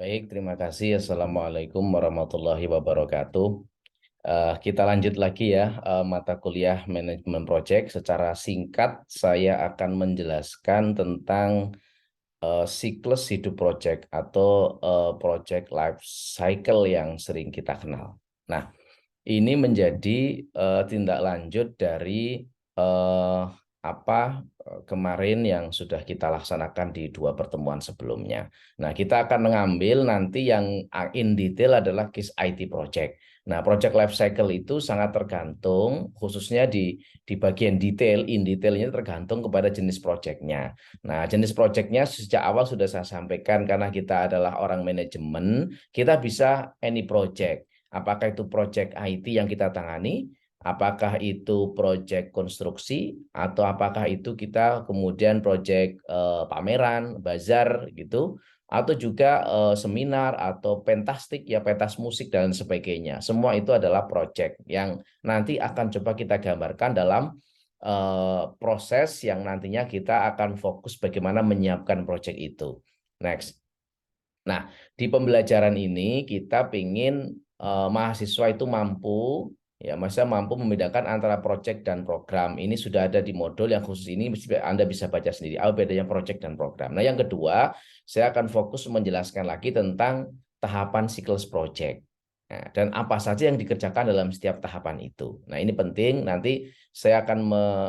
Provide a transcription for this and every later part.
Baik, terima kasih. Assalamualaikum warahmatullahi wabarakatuh. Kita lanjut lagi ya, mata kuliah manajemen project. Secara singkat, saya akan menjelaskan tentang siklus hidup project atau project life cycle yang sering kita kenal. Nah, ini menjadi tindak lanjut dari eh, kemarin yang sudah kita laksanakan di dua pertemuan sebelumnya. Nah, kita akan mengambil nanti yang in detail adalah case IT project. Nah, project life cycle itu sangat tergantung, khususnya di bagian detail, in detailnya tergantung kepada jenis projectnya. Nah, jenis projectnya sejak awal sudah saya sampaikan karena kita adalah orang manajemen, kita bisa any project. Apakah itu project IT yang kita tangani, apakah itu project konstruksi, atau apakah itu kita kemudian project pameran, bazar gitu, atau juga seminar atau pentastik ya pentas musik dan sebagainya. Semua itu adalah project yang nanti akan coba kita gambarkan dalam proses yang nantinya kita akan fokus bagaimana menyiapkan project itu. Next. Nah, di pembelajaran ini kita ingin mahasiswa itu mampu ya, masa mampu membedakan antara project dan program. Ini sudah ada di modul yang khusus ini Anda bisa baca sendiri apa bedanya project dan program. Nah, yang kedua, saya akan fokus menjelaskan lagi tentang tahapan siklus project. Nah, dan apa saja yang dikerjakan dalam setiap tahapan itu. Nah, ini penting. Nanti saya akan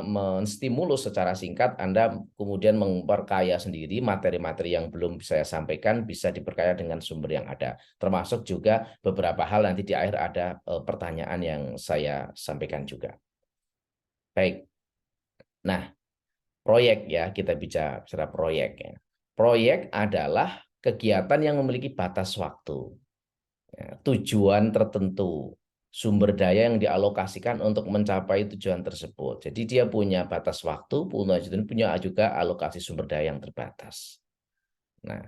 menstimulus secara singkat Anda kemudian memperkaya sendiri materi-materi yang belum saya sampaikan bisa diperkaya dengan sumber yang ada. Termasuk juga beberapa hal nanti di akhir ada pertanyaan yang saya sampaikan juga. Baik. Nah, proyek ya, kita bicara proyek ya. Proyek adalah kegiatan yang memiliki batas waktu, ya, tujuan tertentu, sumber daya yang dialokasikan untuk mencapai tujuan tersebut. Jadi dia punya batas waktu, punya juga alokasi sumber daya yang terbatas. Nah,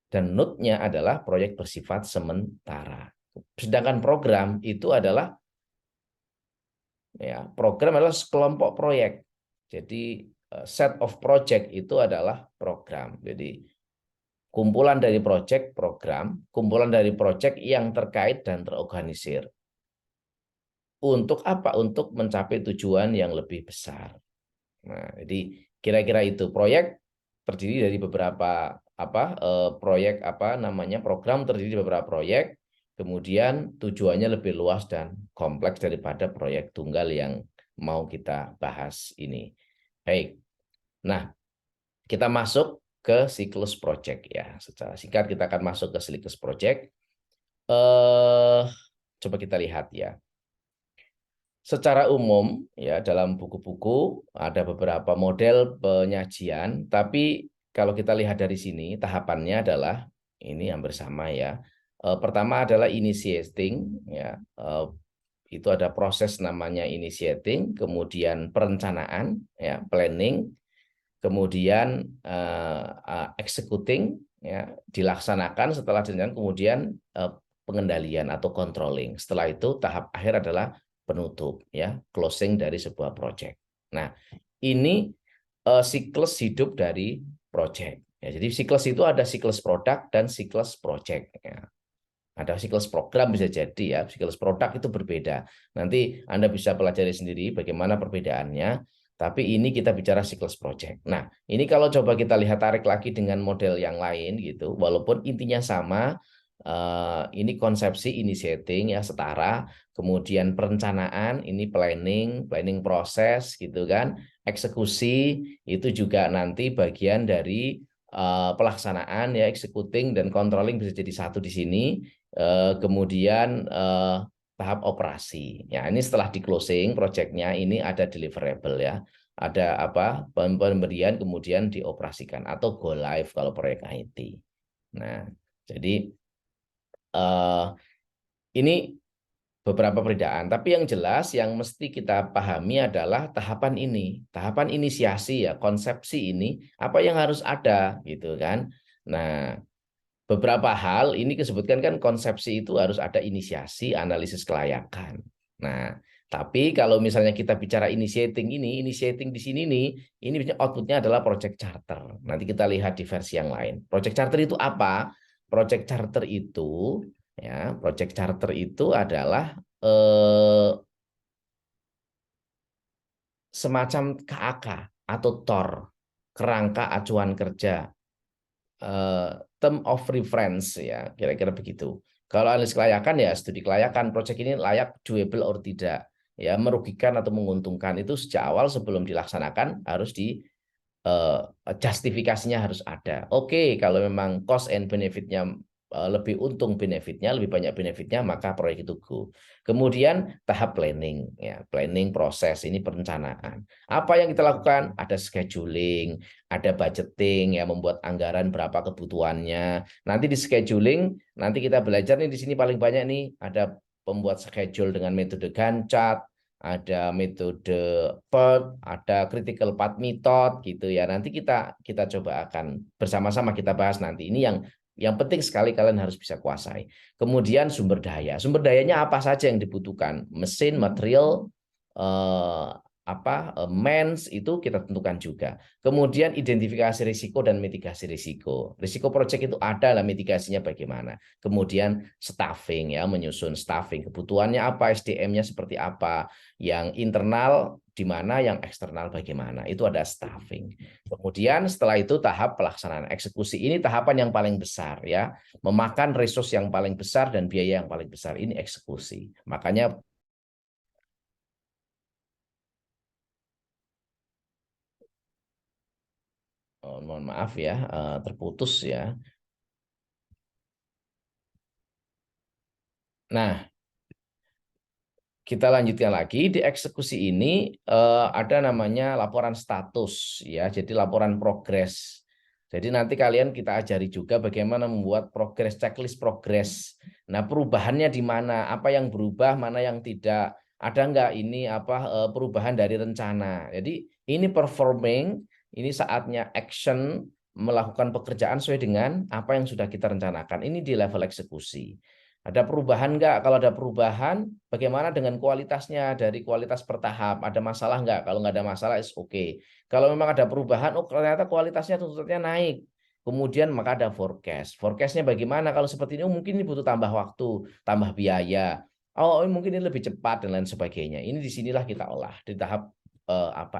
dan node-nya adalah proyek bersifat sementara. Sedangkan program itu adalah ya, program adalah sekelompok proyek. Jadi set of project itu adalah program. Jadi kumpulan dari proyek program, kumpulan dari proyek yang terkait dan terorganisir. Untuk apa? Untuk mencapai tujuan yang lebih besar. Nah, jadi kira-kira itu proyek terdiri dari beberapa proyek program terdiri dari beberapa proyek, kemudian tujuannya lebih luas dan kompleks daripada proyek tunggal yang mau kita bahas ini. Baik. Nah, kita masuk ke siklus project ya. Secara singkat kita akan masuk ke siklus project. Coba kita lihat ya. Secara umum ya dalam buku-buku ada beberapa model penyajian, tapi kalau kita lihat dari sini tahapannya adalah ini hampir sama ya. Pertama adalah initiating ya. Itu ada proses namanya initiating, kemudian perencanaan ya, planning, kemudian executing ya, dilaksanakan setelah dilaksanakan kemudian pengendalian atau controlling. Setelah itu tahap akhir adalah penutup ya, closing dari sebuah project. Nah, ini siklus hidup dari project. Ya, jadi siklus itu ada siklus produk dan siklus project ya. Ada siklus program bisa jadi ya, siklus produk itu berbeda. Nanti Anda bisa pelajari sendiri bagaimana perbedaannya. Tapi ini kita bicara siklus project. Nah, ini kalau coba kita lihat tarik lagi dengan model yang lain gitu, walaupun intinya sama, ini konsepsi initiating ya setara, kemudian perencanaan ini planning proses gitu kan, eksekusi itu juga nanti bagian dari pelaksanaan ya, executing dan controlling bisa jadi satu di sini. Kemudian tahap operasi. Ya, ini setelah di closing projectnya ini ada deliverable ya. Ada pemberian kemudian dioperasikan atau go live kalau proyek IT. Nah, jadi ini beberapa perbedaan, tapi yang jelas yang mesti kita pahami adalah tahapan ini, tahapan inisiasi ya, konsepsi ini apa yang harus ada gitu kan. Nah, beberapa hal ini disebutkan kan konsepsi itu harus ada inisiasi, analisis kelayakan. Nah, tapi kalau misalnya kita bicara initiating di sini nih, ini outputnya adalah project charter. Nanti kita lihat di versi yang lain. Project charter itu apa? project charter itu adalah semacam KAK atau TOR, kerangka acuan kerja, term of reference ya, kira-kira begitu. Kalau analis kelayakan ya studi kelayakan, proyek ini layak, doable or tidak, ya merugikan atau menguntungkan, itu sejak awal sebelum dilaksanakan harus di justifikasinya harus ada. Oke, kalau memang cost and benefitnya lebih untung benefitnya, lebih banyak benefitnya, maka proyek itu go. Kemudian tahap planning, ya planning proses ini perencanaan. Apa yang kita lakukan? Ada scheduling, ada budgeting, ya membuat anggaran berapa kebutuhannya. Nanti di scheduling, nanti kita belajar nih di sini paling banyak nih ada pembuat schedule dengan metode Gantt chart, ada metode PERT, ada critical path method gitu ya. Nanti kita coba akan bersama-sama kita bahas nanti. Ini yang penting sekali kalian harus bisa kuasai. Kemudian sumber daya. Sumber dayanya apa saja yang dibutuhkan? Mesin, material, mens itu kita tentukan juga. Kemudian identifikasi risiko dan mitigasi risiko. Risiko proyek itu adalah mitigasinya bagaimana. Kemudian staffing ya, menyusun staffing. Kebutuhannya apa, SDM-nya seperti apa, yang internal di mana, yang eksternal bagaimana. Itu ada staffing. Kemudian setelah itu tahap pelaksanaan eksekusi. Ini tahapan yang paling besar ya. Memakan resource yang paling besar dan biaya yang paling besar. Ini eksekusi. Makanya mohon maaf ya, terputus ya. Nah, kita lanjutkan lagi. Di eksekusi ini ada namanya laporan status ya, jadi laporan progres. Jadi nanti kalian kita ajari juga bagaimana membuat progres, checklist progres. Nah, perubahannya di mana, apa yang berubah, mana yang tidak, ada nggak ini perubahan dari rencana. Jadi ini performing, ini saatnya action, melakukan pekerjaan sesuai dengan apa yang sudah kita rencanakan. Ini di level eksekusi. Ada perubahan nggak? Kalau ada perubahan, bagaimana dengan kualitasnya dari kualitas bertahap? Ada masalah nggak? Kalau nggak ada masalah, is oke. Kalau memang ada perubahan, oh ternyata kualitasnya tuntutannya naik. Kemudian maka ada forecast. Forecastnya bagaimana? Kalau seperti ini, oh, mungkin ini butuh tambah waktu, tambah biaya. Oh, mungkin ini lebih cepat dan lain sebagainya. Ini disinilah kita olah di tahap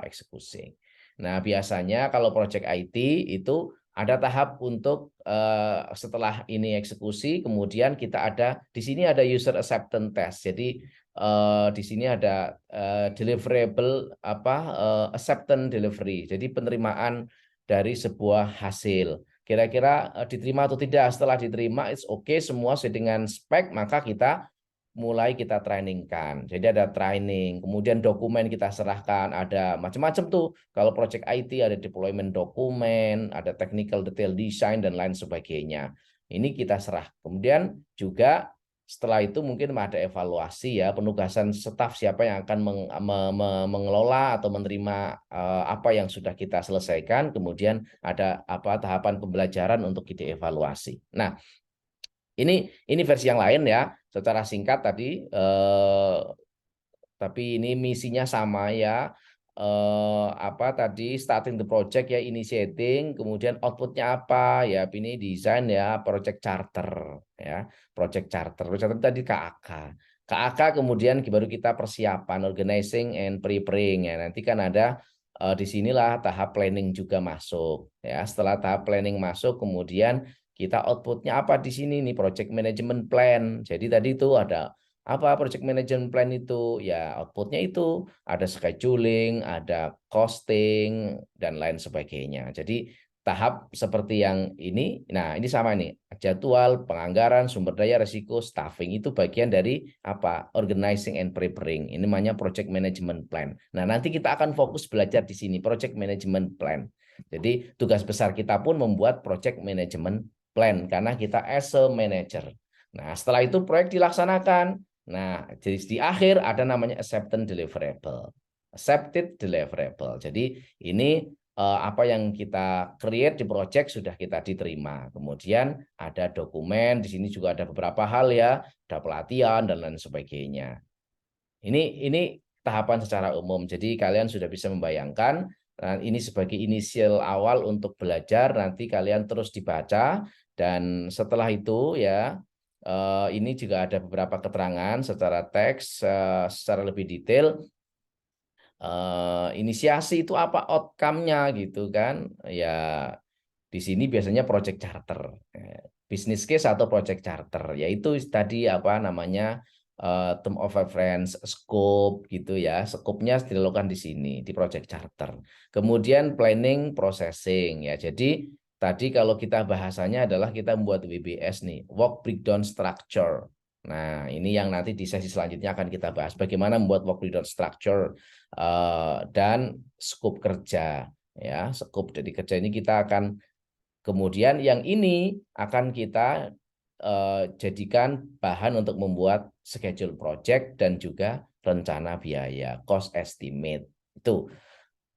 eksekusi. Nah, biasanya kalau project IT itu ada tahap untuk setelah ini eksekusi, kemudian kita ada di sini ada user acceptance test. Jadi di sini ada deliverable acceptance delivery. Jadi penerimaan dari sebuah hasil. Kira-kira diterima atau tidak. Setelah diterima, it's okay semua sesuai dengan spek, maka kita mulai kita trainingkan. Jadi ada training, kemudian dokumen kita serahkan, ada macam-macam tuh. Kalau project IT ada deployment dokumen, ada technical detail design dan lain sebagainya. Ini kita serah. Kemudian juga setelah itu mungkin ada evaluasi ya, penugasan staf siapa yang akan mengelola atau menerima apa yang sudah kita selesaikan. Kemudian ada tahapan pembelajaran untuk dievaluasi. Nah, ini versi yang lain ya, secara singkat tadi, tapi ini misinya sama ya. Tadi starting the project ya, initiating, kemudian outputnya apa ya, ini desain ya, project charter ya, project charter tadi KAK. KAK kemudian baru kita persiapan, organizing and preparing ya. Nanti kan ada di sinilah tahap planning juga masuk ya. Setelah tahap planning masuk, kemudian kita outputnya apa di sini nih, project management plan. Jadi tadi itu ada apa project management plan itu ya, outputnya itu ada scheduling, ada costing dan lain sebagainya. Jadi tahap seperti yang ini, nah ini sama nih, jadwal, penganggaran, sumber daya, risiko, staffing itu bagian dari organizing and preparing. Ini namanya project management plan. Nah nanti kita akan fokus belajar di sini project management plan. Jadi tugas besar kita pun membuat project management plan karena kita as a manager. Nah, setelah itu proyek dilaksanakan. Nah, jadi di akhir ada namanya acceptance deliverable. Accepted deliverable. Jadi ini apa yang kita create di project sudah kita diterima. Kemudian ada dokumen, di sini juga ada beberapa hal ya, ada pelatihan dan lain sebagainya. Ini tahapan secara umum. Jadi kalian sudah bisa membayangkan, ini sebagai inisial awal untuk belajar, nanti kalian terus dibaca, Dan setelah itu ya ini juga ada beberapa keterangan secara teks secara lebih detail. Inisiasi itu apa outcome-nya gitu kan ya, di sini biasanya project charter, business case atau project charter, yaitu tadi apa namanya term of reference, scope gitu ya, scope-nya dilakukan di sini di project charter. Kemudian planning, processing ya. Jadi tadi kalau kita bahasanya adalah kita membuat WBS nih, work breakdown structure. Nah, ini yang nanti di sesi selanjutnya akan kita bahas bagaimana membuat work breakdown structure dan scope kerja ya, scope dari kerja ini kita akan kemudian yang ini akan kita jadikan bahan untuk membuat schedule project dan juga rencana biaya, cost estimate itu.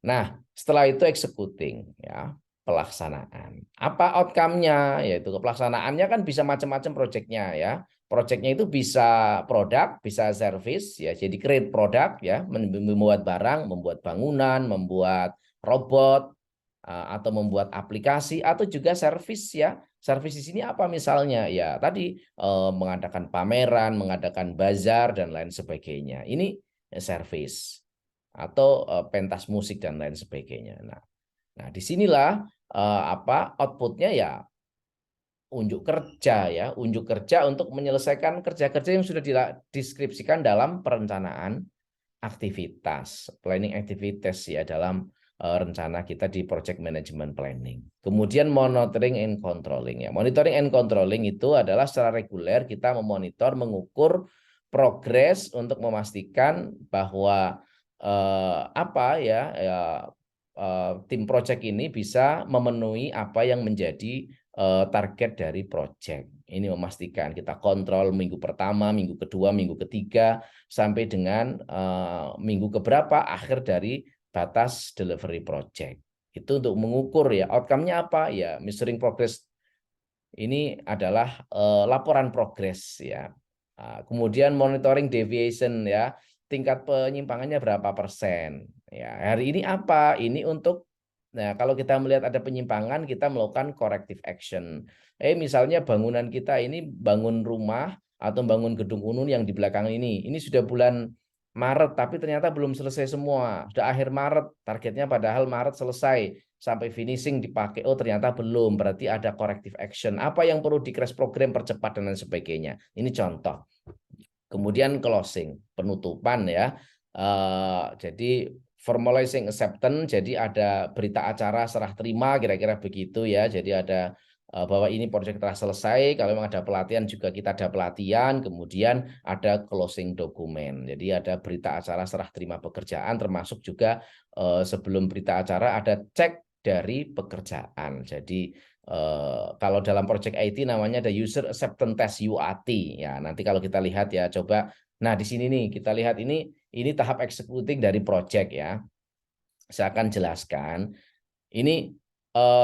Nah, setelah itu executing ya, pelaksanaan. Apa outcome-nya? Yaitu pelaksanaannya kan bisa macam-macam projectnya ya. Projectnya itu bisa produk, bisa service ya. Jadi create produk ya, membuat barang, membuat bangunan, membuat robot atau membuat aplikasi atau juga service ya. Service di sini apa misalnya? Ya, tadi mengadakan pameran, mengadakan bazar dan lain sebagainya. Ini service atau pentas musik dan lain sebagainya. Nah disinilah apa outputnya ya unjuk kerja ya, unjuk kerja untuk menyelesaikan kerja-kerja yang sudah dideskripsikan dalam perencanaan aktivitas, planning activities ya dalam rencana kita di project management planning. Kemudian monitoring and controlling ya. Monitoring and controlling itu adalah secara reguler kita memonitor, mengukur progres untuk memastikan bahwa apa ya, tim project ini bisa memenuhi apa yang menjadi target dari project. Ini memastikan kita kontrol minggu pertama, minggu kedua, minggu ketiga, sampai dengan minggu keberapa akhir dari batas delivery project. Itu untuk mengukur ya, outcome-nya apa? Ya, measuring progress ini adalah laporan progres ya. Kemudian monitoring deviation ya, tingkat penyimpangannya berapa persen. Ya, hari ini apa? Ini untuk nah, kalau kita melihat ada penyimpangan, kita melakukan corrective action. Misalnya bangunan kita ini bangun rumah atau bangun gedung unun yang di belakang ini sudah bulan Maret, tapi ternyata belum selesai semua. Sudah akhir Maret, targetnya padahal Maret selesai. Sampai finishing dipakai, oh ternyata belum. Berarti ada corrective action. Apa yang perlu di crash program, percepat, dan lain sebagainya. Ini contoh. Kemudian closing, penutupan ya. Jadi formalizing acceptance, jadi ada berita acara serah terima kira-kira begitu ya. Jadi ada bahwa ini proyek telah selesai. Kalau memang ada pelatihan juga kita ada pelatihan. Kemudian ada closing dokumen. Jadi ada berita acara serah terima pekerjaan, termasuk juga sebelum berita acara ada cek dari pekerjaan. Jadi kalau dalam project IT namanya ada user acceptance test UAT ya. Nanti kalau kita lihat ya coba. Nah, di sini nih kita lihat ini tahap executing dari project ya. Saya akan jelaskan. Ini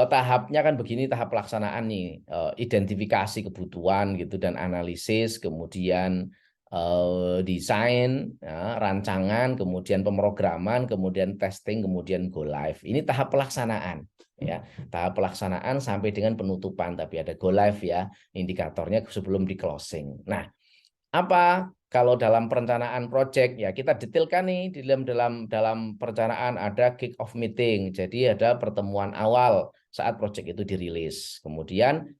tahapnya kan begini, tahap pelaksanaan nih, identifikasi kebutuhan gitu dan analisis, kemudian desain, ya, rancangan, kemudian pemrograman, kemudian testing, kemudian go live. Ini tahap pelaksanaan ya, tahap pelaksanaan sampai dengan penutupan, tapi ada go live ya, indikatornya sebelum di closing. Nah, apa kalau dalam perencanaan project ya kita detailkan nih di dalam perencanaan ada kick off meeting. Jadi ada pertemuan awal saat project itu dirilis. Kemudian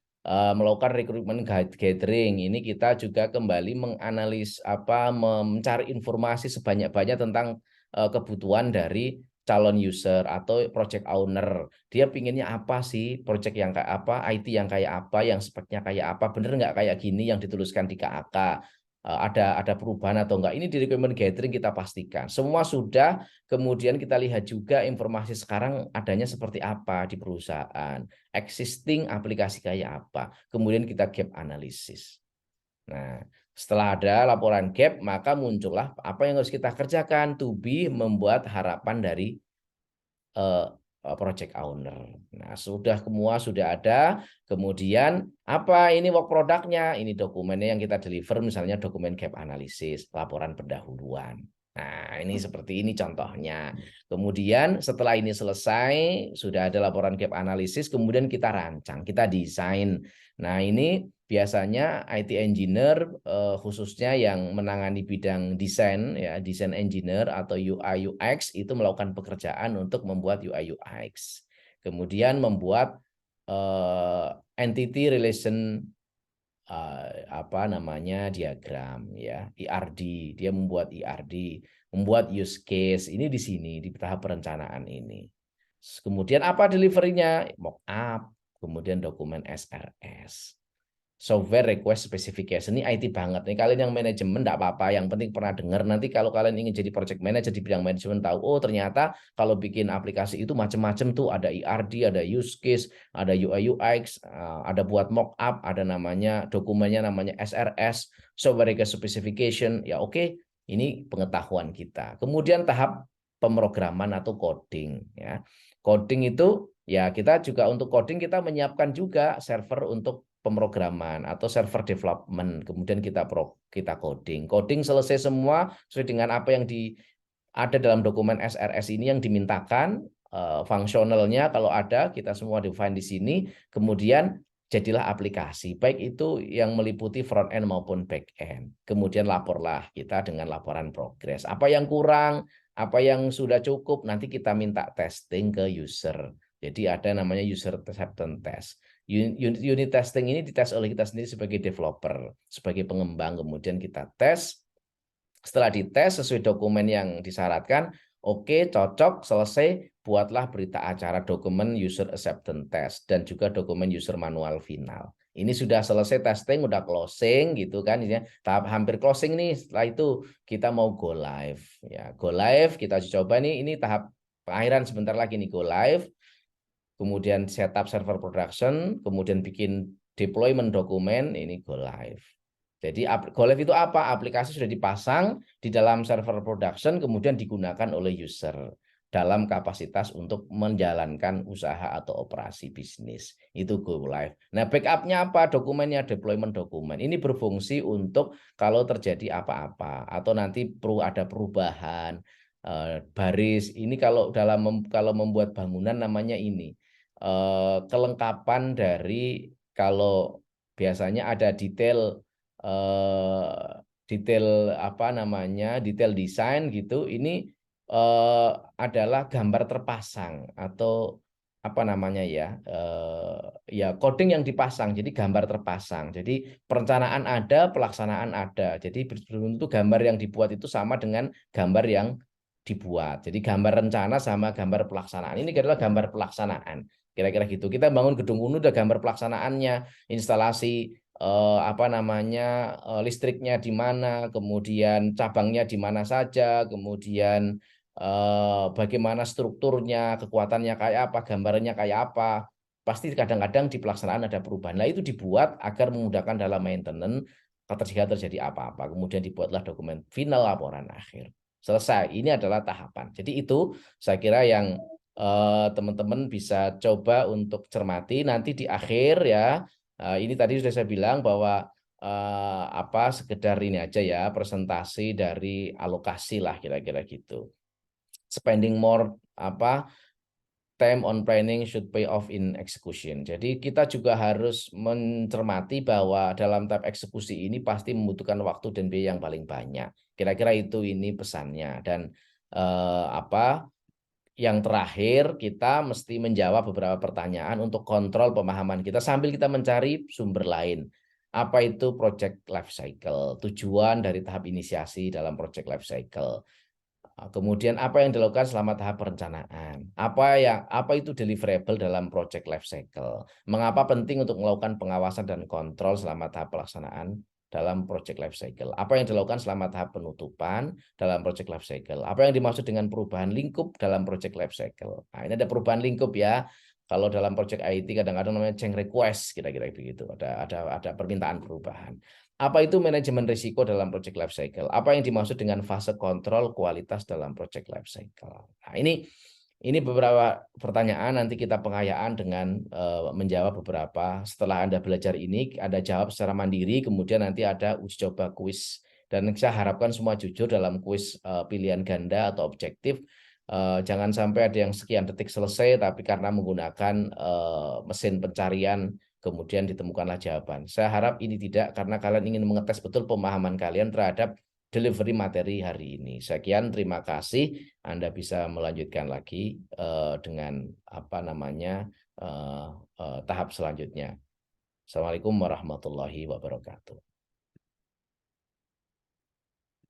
melakukan recruitment gathering. Ini kita juga kembali mencari informasi sebanyak-banyak tentang kebutuhan dari calon user atau project owner. Dia pinginnya apa sih, project yang kayak apa, IT yang kayak apa, yang speknya kayak apa, bener nggak kayak gini yang dituliskan di KAK. Ada perubahan atau enggak. Ini di requirement gathering kita pastikan. Semua sudah, kemudian kita lihat juga informasi sekarang adanya seperti apa di perusahaan. Existing aplikasi kayak apa. Kemudian kita gap analisis. Nah, setelah ada laporan gap, maka muncullah apa yang harus kita kerjakan. To be membuat harapan dari project owner. Nah, semua sudah ada. Kemudian apa ini work produknya? Ini dokumennya yang kita deliver, misalnya dokumen gap analisis, laporan pendahuluan. Nah, ini seperti ini contohnya. Kemudian setelah ini selesai, sudah ada laporan gap analisis, kemudian kita rancang, kita desain. Nah, ini biasanya IT engineer khususnya yang menangani bidang desain, ya, desain engineer atau UI UX itu melakukan pekerjaan untuk membuat UI UX. Kemudian membuat entity relation apa namanya diagram, ya, ERD, dia membuat ERD, membuat use case ini di sini di tahap perencanaan ini. Kemudian apa deliverynya? Mockup, kemudian dokumen SRS. Software request specification ini IT banget nih. Kalian yang manajemen enggak apa-apa, yang penting pernah dengar. Nanti kalau kalian ingin jadi project manager di bidang manajemen tahu, oh ternyata kalau bikin aplikasi itu macam-macam tuh, ada ERD, ada use case, ada UI UX, ada buat mockup, ada namanya dokumennya namanya SRS, software request specification. Ya oke, ini pengetahuan kita. Kemudian tahap pemrograman atau coding, ya. Coding itu ya kita juga untuk coding kita menyiapkan juga server untuk pemrograman atau server development, kemudian kita coding. Coding selesai semua sesuai dengan apa yang ada dalam dokumen SRS ini yang dimintakan, fungsionalnya kalau ada kita semua define di sini, kemudian jadilah aplikasi, baik itu yang meliputi front end maupun back end. Kemudian laporlah kita dengan laporan progres. Apa yang kurang, apa yang sudah cukup, nanti kita minta testing ke user. Jadi ada namanya user acceptance test. Unit testing ini dites oleh kita sendiri sebagai developer, sebagai pengembang, kemudian kita tes. Setelah dites sesuai dokumen yang disyaratkan, oke, cocok, selesai, buatlah berita acara dokumen user acceptance test dan juga dokumen user manual final. Ini sudah selesai testing, udah closing gitu kan, ya. Tahap hampir closing nih. Setelah itu kita mau go live, ya. Go live, kita coba nih, ini tahap pengakhiran sebentar lagi nih, go live. Kemudian setup server production, kemudian bikin deployment dokumen, ini go live. Jadi go live itu apa? Aplikasi sudah dipasang di dalam server production, kemudian digunakan oleh user dalam kapasitas untuk menjalankan usaha atau operasi bisnis. Itu go live. Nah, backupnya apa? Dokumennya, deployment dokumen. Ini berfungsi untuk kalau terjadi apa-apa atau nanti perlu ada perubahan baris. Ini kalau kalau membuat bangunan namanya ini kelengkapan dari, kalau biasanya ada detail apa namanya, detail desain gitu, ini adalah gambar terpasang atau apa namanya ya, ya coding yang dipasang, jadi gambar terpasang. Jadi perencanaan ada, pelaksanaan ada. Jadi belum tentu gambar yang dibuat itu sama dengan gambar yang dibuat. Jadi gambar rencana sama gambar pelaksanaan. Ini adalah gambar pelaksanaan. Kira-kira gitu. Kita bangun gedung UNU udah gambar pelaksanaannya, instalasi apa namanya, listriknya di mana, kemudian cabangnya di mana saja, kemudian bagaimana strukturnya, kekuatannya kayak apa, gambarnya kayak apa. Pasti kadang-kadang di pelaksanaan ada perubahan. Nah, itu dibuat agar memudahkan dalam maintenance jika terjadi apa-apa. Kemudian dibuatlah dokumen final, laporan akhir. Selesai. Ini adalah tahapan. Jadi itu saya kira yang teman-teman bisa coba untuk cermati nanti di akhir, ya. Ini tadi sudah saya bilang bahwa apa, sekedar ini aja ya, presentasi dari alokasi lah kira-kira gitu. Spending more apa, time on planning should pay off in execution. Jadi kita juga harus mencermati bahwa dalam tahap eksekusi ini pasti membutuhkan waktu dan biaya yang paling banyak. Kira-kira itu ini pesannya. Dan apa, yang terakhir, kita mesti menjawab beberapa pertanyaan untuk kontrol pemahaman kita sambil kita mencari sumber lain. Apa itu project life cycle? Tujuan dari tahap inisiasi dalam project life cycle. Kemudian apa yang dilakukan selama tahap perencanaan? Apa itu deliverable dalam project life cycle? Mengapa penting untuk melakukan pengawasan dan kontrol selama tahap pelaksanaan dalam project life cycle? Apa yang dilakukan selama tahap penutupan dalam project life cycle? Apa yang dimaksud dengan perubahan lingkup dalam project life cycle? Nah, ini ada perubahan lingkup ya. Kalau dalam project IT kadang-kadang namanya change request, kira-kira begitu. Ada permintaan perubahan. Apa itu manajemen risiko dalam project life cycle? Apa yang dimaksud dengan fase kontrol kualitas dalam project life cycle? Nah, ini beberapa pertanyaan, nanti kita pengayaan dengan menjawab beberapa. Setelah Anda belajar ini, Anda jawab secara mandiri, kemudian nanti ada uji coba kuis Dan saya harapkan semua jujur dalam kuis pilihan ganda atau objektif. Jangan sampai ada yang sekian detik selesai, tapi karena menggunakan mesin pencarian kemudian ditemukanlah jawaban. Saya harap ini tidak, karena kalian ingin mengetes betul pemahaman kalian terhadap delivery materi hari ini. Sekian, terima kasih. Anda bisa melanjutkan lagi dengan apa namanya tahap selanjutnya. Assalamualaikum warahmatullahi wabarakatuh.